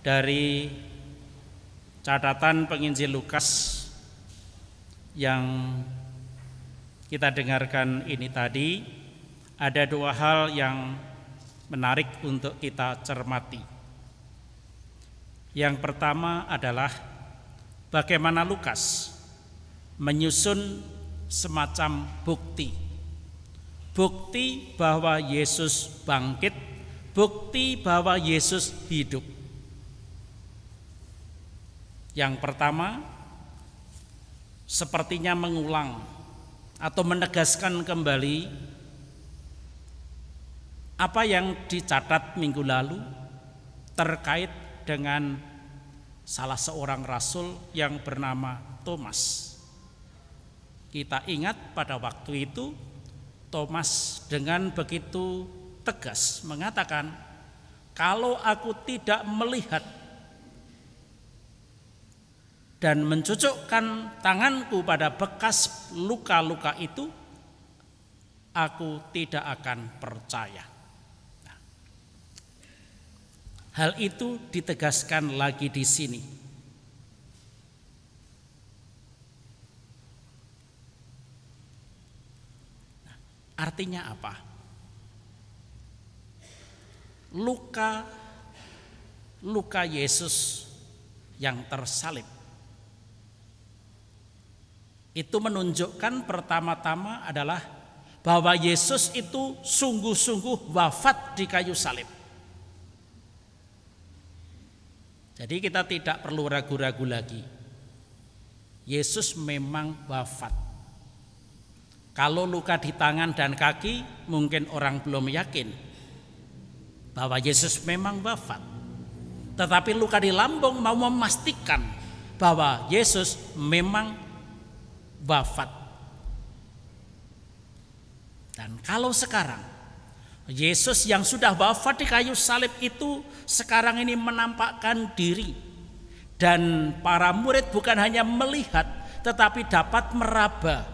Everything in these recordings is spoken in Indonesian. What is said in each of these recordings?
dari catatan penginjil Lukas yang kita dengarkan ini tadi, ada dua hal yang menarik untuk kita cermati. Yang pertama adalah bagaimana Lukas menyusun semacam bukti bahwa Yesus bangkit, bukti bahwa Yesus hidup. Yang pertama, sepertinya mengulang atau menegaskan kembali apa yang dicatat minggu lalu terkait dengan salah seorang rasul yang bernama Thomas. Kita ingat pada waktu itu Thomas dengan begitu tegas mengatakan, kalau aku tidak melihat dan mencucukkan tanganku pada bekas luka-luka itu, aku tidak akan percaya. Nah, hal itu ditegaskan lagi di sini. Nah, artinya apa? Luka Yesus yang tersalib itu menunjukkan pertama-tama adalah bahwa Yesus itu sungguh-sungguh wafat di kayu salib. Jadi kita tidak perlu ragu-ragu lagi. Yesus memang wafat. Kalau luka di tangan dan kaki mungkin orang belum yakin bahwa Yesus memang wafat. Tetapi luka di lambung mau memastikan bahwa Yesus memang wafat. Dan kalau sekarang Yesus yang sudah wafat di kayu salib itu sekarang ini menampakkan diri, dan para murid bukan hanya melihat tetapi dapat meraba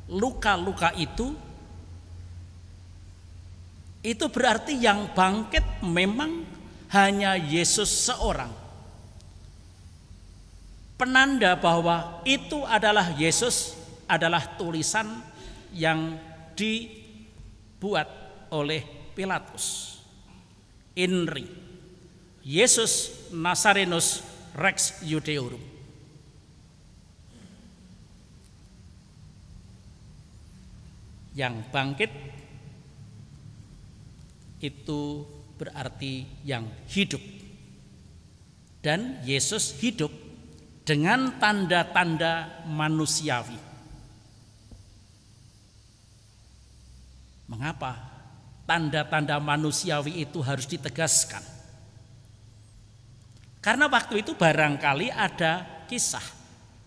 luka-luka itu berarti yang bangkit memang hanya Yesus seorang. Penanda bahwa itu adalah Yesus adalah tulisan yang dibuat oleh Pilatus. Inri Yesus Nazarenus Rex Judeorum. Yang bangkit itu berarti yang hidup. Dan Yesus hidup dengan tanda-tanda manusiawi. Mengapa tanda-tanda manusiawi itu harus ditegaskan? Karena waktu itu barangkali ada kisah,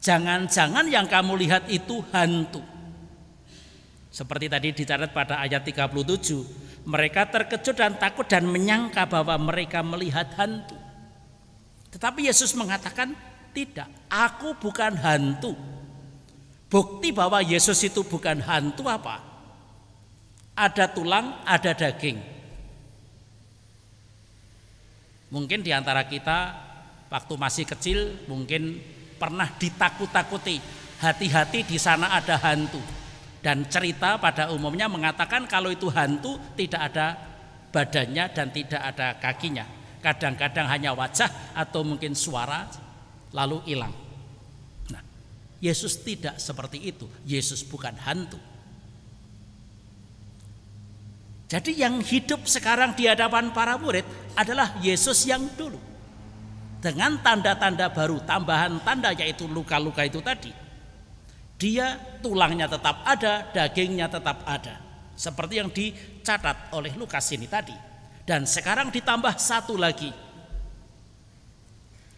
jangan-jangan yang kamu lihat itu hantu. Seperti tadi dicatat pada ayat 37, mereka terkejut dan takut dan menyangka bahwa mereka melihat hantu. Tetapi Yesus mengatakan, tidak, aku bukan hantu. Bukti bahwa Yesus itu bukan hantu apa? Ada tulang, ada daging. Mungkin di antara kita waktu masih kecil mungkin pernah ditakut-takuti, hati-hati di sana ada hantu. Dan cerita pada umumnya mengatakan kalau itu hantu tidak ada badannya dan tidak ada kakinya. Kadang-kadang hanya wajah atau mungkin suara lalu hilang. Nah, Yesus tidak seperti itu. Yesus bukan hantu. Jadi yang hidup sekarang di hadapan para murid adalah Yesus yang dulu. Dengan tanda-tanda baru, tambahan tanda yaitu luka-luka itu tadi. Dia tulangnya tetap ada, dagingnya tetap ada. Seperti yang dicatat oleh Lukas ini tadi. Dan sekarang ditambah satu lagi.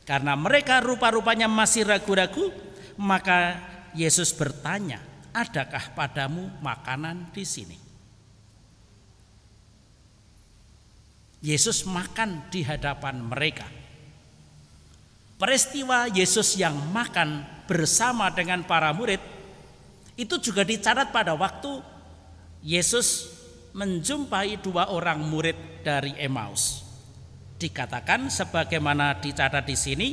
Karena mereka rupa-rupanya masih ragu-ragu, maka Yesus bertanya, adakah padamu makanan di sini? Yesus makan di hadapan mereka. Peristiwa Yesus yang makan bersama dengan para murid itu juga dicatat pada waktu Yesus menjumpai dua orang murid dari Emmaus. Dikatakan sebagaimana dicatat di sini,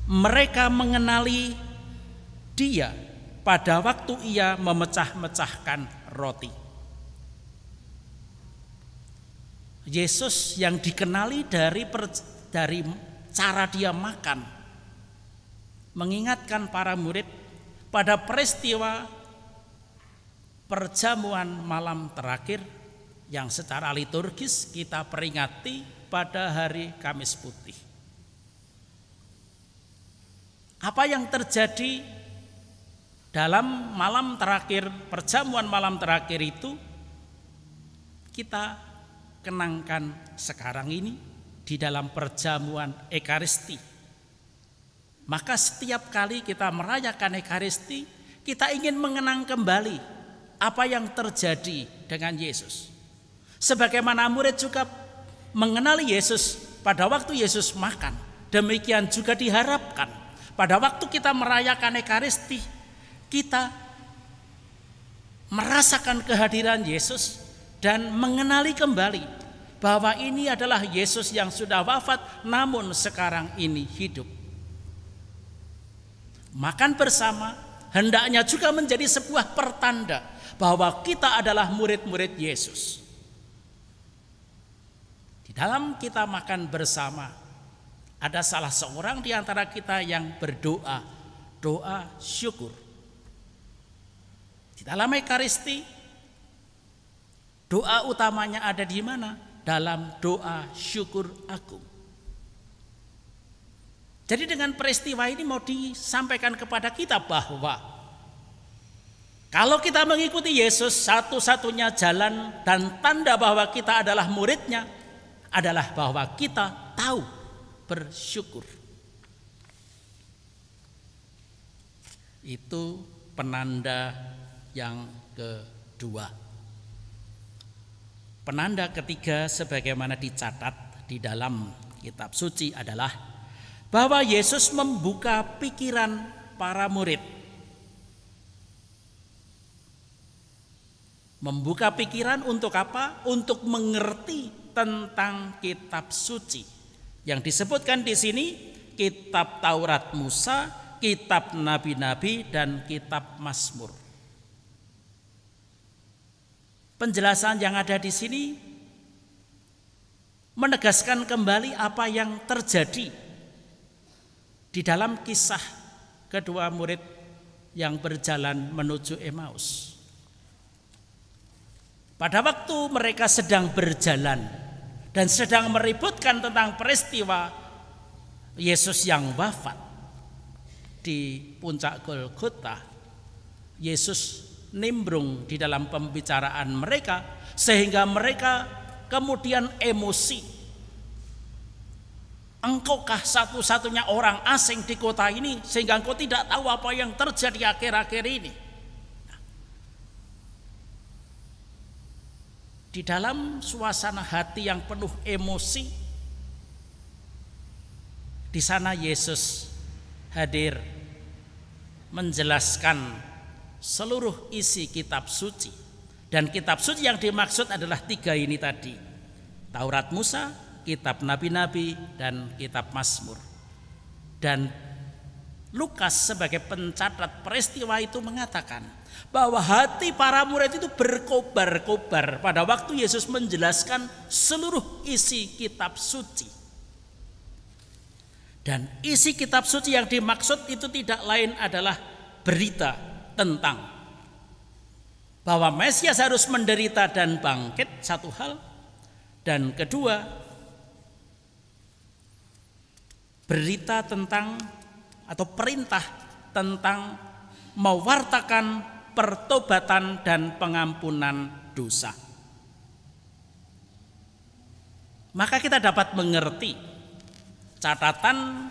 mereka mengenali dia pada waktu ia memecah-mecahkan roti. Yesus yang dikenali dari cara dia makan, mengingatkan para murid pada peristiwa perjamuan malam terakhir yang secara liturgis kita peringati pada hari Kamis Putih. Apa yang terjadi dalam malam terakhir, perjamuan malam terakhir itu kita kenangkan sekarang ini di dalam perjamuan Ekaristi. Maka setiap kali kita merayakan Ekaristi, kita ingin mengenang kembali apa yang terjadi dengan Yesus. Sebagaimana murid juga mengenali Yesus pada waktu Yesus makan, demikian juga diharapkan pada waktu kita merayakan Ekaristi, kita merasakan kehadiran Yesus dan mengenali kembali bahwa ini adalah Yesus yang sudah wafat namun sekarang ini hidup. Makan bersama hendaknya juga menjadi sebuah pertanda bahwa kita adalah murid-murid Yesus. Di dalam kita makan bersama, ada salah seorang di antara kita yang berdoa, doa syukur. Di dalam Ekaristi, doa utamanya ada di mana? Dalam doa syukur agung. Jadi dengan peristiwa ini mau disampaikan kepada kita bahwa kalau kita mengikuti Yesus, satu-satunya jalan dan tanda bahwa kita adalah muridnya adalah bahwa kita tahu bersyukur. Itu penanda yang kedua. Penanda ketiga sebagaimana dicatat di dalam kitab suci adalah bahwa Yesus membuka pikiran para murid. Membuka pikiran untuk apa? Untuk mengerti tentang kitab suci. Yang disebutkan di sini kitab Taurat Musa, kitab nabi-nabi dan kitab Mazmur. Penjelasan yang ada di sini menegaskan kembali apa yang terjadi di dalam kisah kedua murid yang berjalan menuju Emmaus. Pada waktu mereka sedang berjalan dan sedang meributkan tentang peristiwa Yesus yang wafat di puncak Golgota, Yesus nimbrung di dalam pembicaraan mereka sehingga mereka kemudian emosi. Engkaukah satu-satunya orang asing di kota ini sehingga engkau tidak tahu apa yang terjadi akhir-akhir ini? Di dalam suasana hati yang penuh emosi, di sana Yesus hadir menjelaskan seluruh isi kitab suci. Dan kitab suci yang dimaksud adalah tiga ini tadi: Taurat Musa, kitab nabi-nabi, dan kitab Mazmur. Dan Lukas sebagai pencatat peristiwa itu mengatakan bahwa hati para murid itu berkobar-kobar pada waktu Yesus menjelaskan seluruh isi kitab suci. Dan isi kitab suci yang dimaksud itu tidak lain adalah berita tentang bahwa Mesias harus menderita dan bangkit, satu hal. Dan kedua, berita tentang atau perintah tentang mewartakan pertobatan dan pengampunan dosa. Maka kita dapat mengerti catatan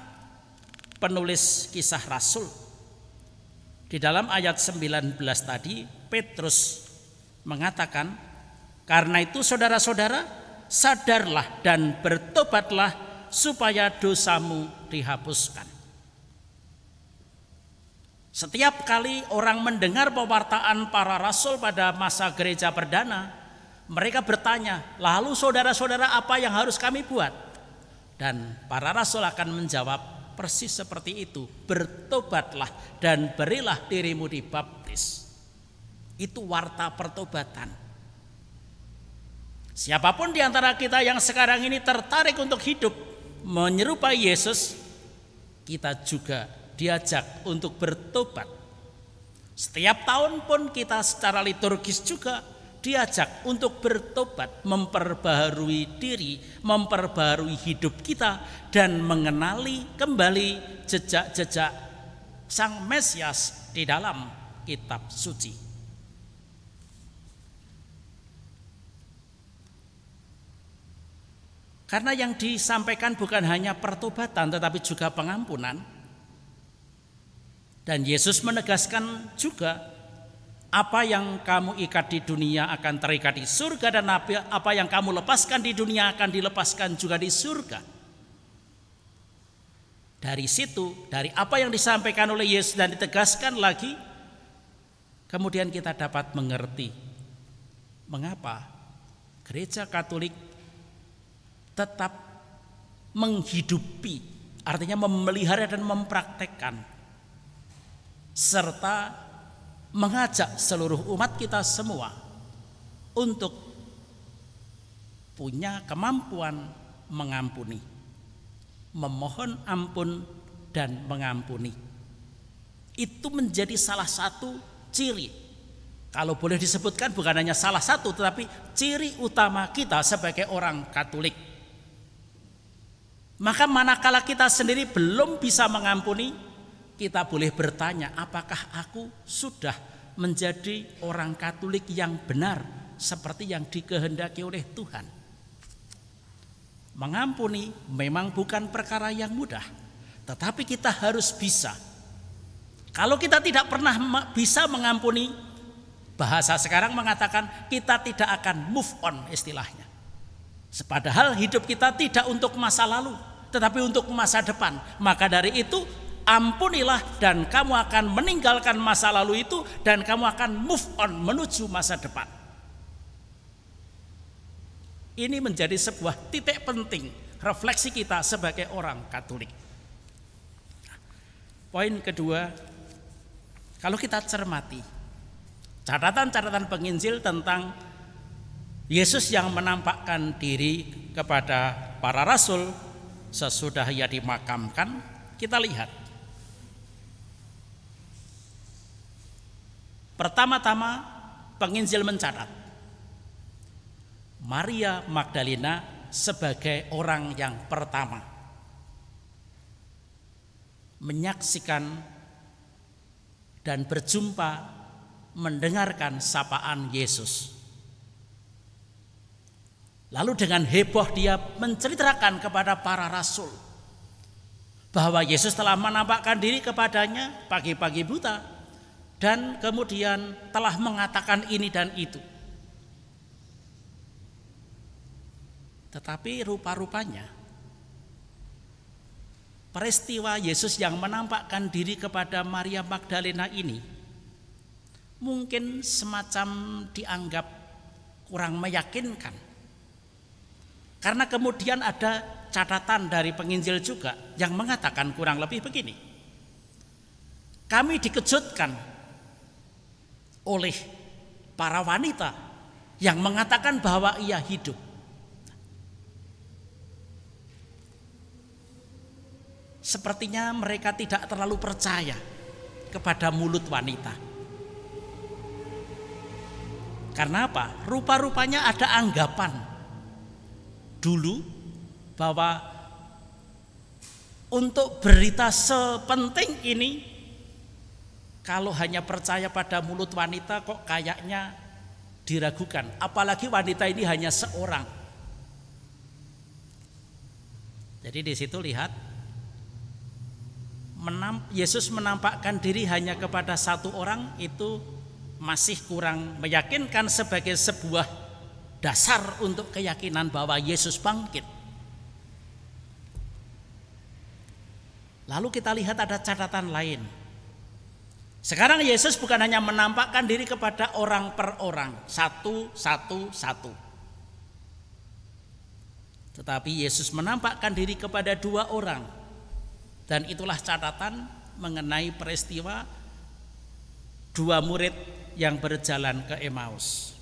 penulis Kisah Rasul di dalam ayat 19 tadi. Petrus mengatakan, karena itu saudara-saudara, sadarlah dan bertobatlah supaya dosamu dihapuskan. Setiap kali orang mendengar pewartaan para rasul pada masa gereja perdana, Mereka bertanya, lalu saudara-saudara apa yang harus kami buat? Dan para rasul akan menjawab persis seperti itu. Bertobatlah dan berilah dirimu dibaptis. Itu warta pertobatan. Siapapun di antara kita yang sekarang ini tertarik untuk hidup menyerupai Yesus, kita juga diajak untuk bertobat. Setiap tahun pun kita secara liturgis juga diajak untuk bertobat, memperbaharui diri, memperbaharui hidup kita, dan mengenali kembali jejak-jejak Sang Mesias di dalam kitab suci. Karena yang disampaikan bukan hanya pertobatan tetapi juga pengampunan. Dan Yesus menegaskan juga, apa yang kamu ikat di dunia akan terikat di surga, dan apa yang kamu lepaskan di dunia akan dilepaskan juga di surga. Dari situ, dari apa yang disampaikan oleh Yesus dan ditegaskan lagi, kemudian kita dapat mengerti mengapa Gereja Katolik tetap menghidupi, artinya memelihara dan mempraktekkan, serta mengajak seluruh umat kita semua untuk punya kemampuan mengampuni, memohon ampun dan mengampuni. Itu menjadi salah satu ciri, kalau boleh disebutkan bukan hanya salah satu, tetapi ciri utama kita sebagai orang Katolik. Maka manakala kita sendiri belum bisa mengampuni, kita boleh bertanya, apakah aku sudah menjadi orang Katolik yang benar seperti yang dikehendaki oleh Tuhan? Mengampuni memang bukan perkara yang mudah, tetapi kita harus bisa. Kalau kita tidak pernah bisa mengampuni, bahasa sekarang mengatakan kita tidak akan move on istilahnya. Padahal hidup kita tidak untuk masa lalu, tetapi untuk masa depan. Maka dari itu, ampunilah dan kamu akan meninggalkan masa lalu itu, dan kamu akan move on menuju masa depan. Ini menjadi sebuah titik penting refleksi kita sebagai orang Katolik. Poin kedua, kalau kita cermati catatan-catatan penginjil tentang Yesus yang menampakkan diri kepada para rasul sesudah ia dimakamkan, kita lihat. Pertama-tama penginjil mencatat Maria Magdalena sebagai orang yang pertama menyaksikan dan berjumpa, mendengarkan sapaan Yesus. Lalu dengan heboh dia menceritakan kepada para rasul bahwa Yesus telah menampakkan diri kepadanya pagi-pagi buta, dan kemudian telah mengatakan ini dan itu. Tetapi rupa-rupanya peristiwa Yesus yang menampakkan diri kepada Maria Magdalena ini mungkin semacam dianggap kurang meyakinkan. Karena kemudian ada catatan dari penginjil juga yang mengatakan kurang lebih begini. Kami dikejutkan oleh para wanita yang mengatakan bahwa ia hidup. Sepertinya mereka tidak terlalu percaya kepada mulut wanita. Karena apa? Rupa-rupanya ada anggapan dulu bahwa untuk berita sepenting ini, kalau hanya percaya pada mulut wanita kok kayaknya diragukan. Apalagi wanita ini hanya seorang. Jadi di situ lihat, Yesus menampakkan diri hanya kepada satu orang, itu masih kurang meyakinkan sebagai sebuah dasar untuk keyakinan bahwa Yesus bangkit. Lalu kita lihat ada catatan lain. Sekarang Yesus bukan hanya menampakkan diri kepada orang per orang, satu. Tetapi Yesus menampakkan diri kepada 2 orang. Dan itulah catatan mengenai peristiwa 2 murid yang berjalan ke Emmaus.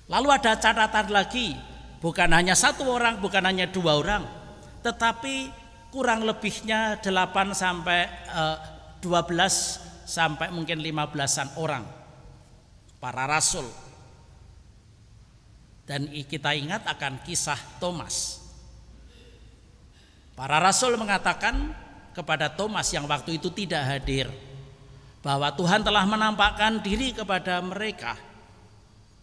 Lalu ada catatan lagi, bukan hanya 1 orang, bukan hanya 2 orang, tetapi kurang lebihnya 8 sampai 12 sampai mungkin 15-an orang, para rasul. Dan kita ingat akan kisah Thomas. Para rasul mengatakan kepada Thomas yang waktu itu tidak hadir, bahwa Tuhan telah menampakkan diri kepada mereka.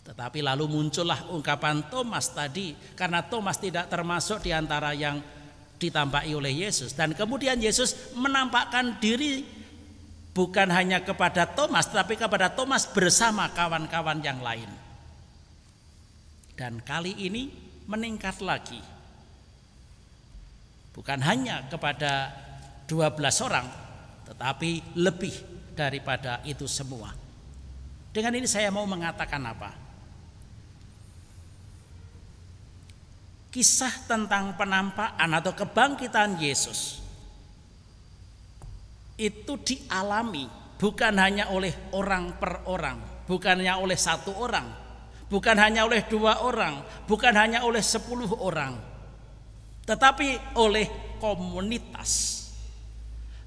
Tetapi lalu muncullah ungkapan Thomas tadi, karena Thomas tidak termasuk di antara yang ditampaki oleh Yesus. Dan kemudian Yesus menampakkan diri bukan hanya kepada Thomas, tetapi kepada Thomas bersama kawan-kawan yang lain. Dan kali ini meningkat lagi. Bukan hanya kepada 12 orang, tetapi lebih daripada itu semua. Dengan ini saya mau mengatakan apa? Kisah tentang penampakan atau kebangkitan Yesus itu dialami bukan hanya oleh orang per orang, bukan hanya oleh 1 orang, bukan hanya oleh 2 orang, bukan hanya oleh 10 orang, tetapi oleh komunitas.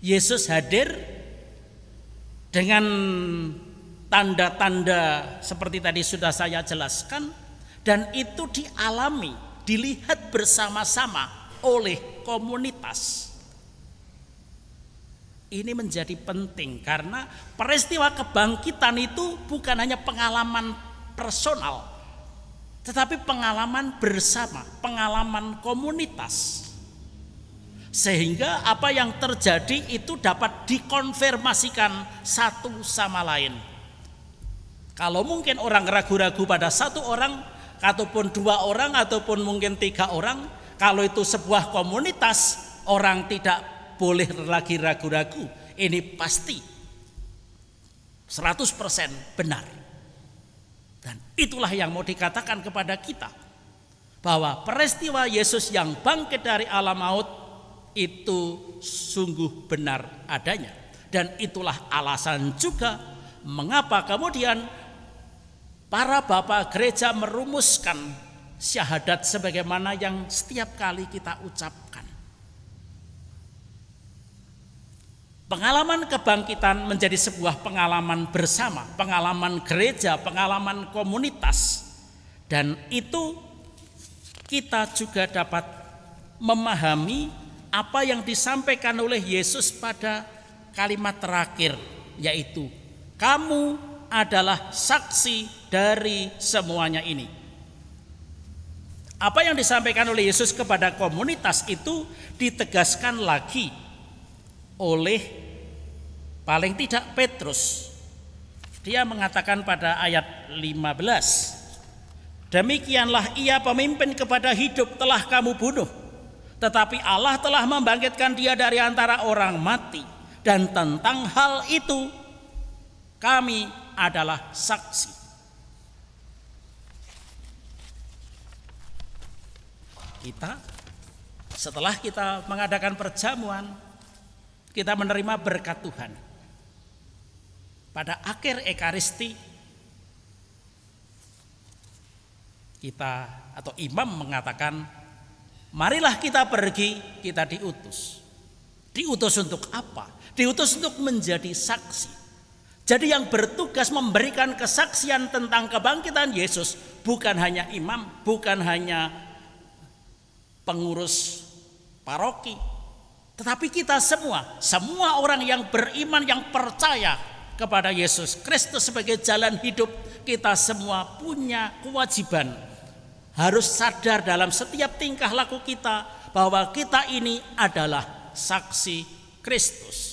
Yesus hadir dengan tanda-tanda seperti tadi sudah saya jelaskan, dan itu dialami, dilihat bersama-sama oleh komunitas. Ini menjadi penting karena peristiwa kebangkitan itu bukan hanya pengalaman personal, tetapi pengalaman bersama, pengalaman komunitas. Sehingga apa yang terjadi itu dapat dikonfirmasikan satu sama lain. Kalau mungkin orang ragu-ragu pada 1 orang, ataupun 2 orang, ataupun mungkin 3 orang, kalau itu sebuah komunitas, orang tidak boleh lagi ragu-ragu, ini pasti 100% benar. Dan itulah yang mau dikatakan kepada kita, bahwa peristiwa Yesus yang bangkit dari alam maut itu sungguh benar adanya. Dan itulah alasan juga mengapa kemudian para bapak gereja merumuskan syahadat sebagaimana yang setiap kali kita ucapkan. Pengalaman kebangkitan menjadi sebuah pengalaman bersama, pengalaman gereja, pengalaman komunitas. Dan itu kita juga dapat memahami apa yang disampaikan oleh Yesus pada kalimat terakhir, yaitu kamu adalah saksi dari semuanya ini. Apa yang disampaikan oleh Yesus kepada komunitas itu ditegaskan lagi oleh paling tidak Petrus. Dia mengatakan pada ayat 15, demikianlah ia pemimpin kepada hidup telah kamu bunuh, tetapi Allah telah membangkitkan dia dari antara orang mati, dan tentang hal itu kami adalah saksi. Kita setelah kita mengadakan perjamuan, kita menerima berkat Tuhan. Pada akhir Ekaristi, kita atau imam mengatakan, marilah kita pergi, kita diutus. Diutus untuk apa? Diutus untuk menjadi saksi. Jadi yang bertugas memberikan kesaksian tentang kebangkitan Yesus bukan hanya imam, bukan hanya pengurus paroki, tetapi kita semua orang yang beriman, yang percaya kepada Yesus Kristus sebagai jalan hidup, kita semua punya kewajiban, harus sadar dalam setiap tingkah laku kita bahwa kita ini adalah saksi Kristus.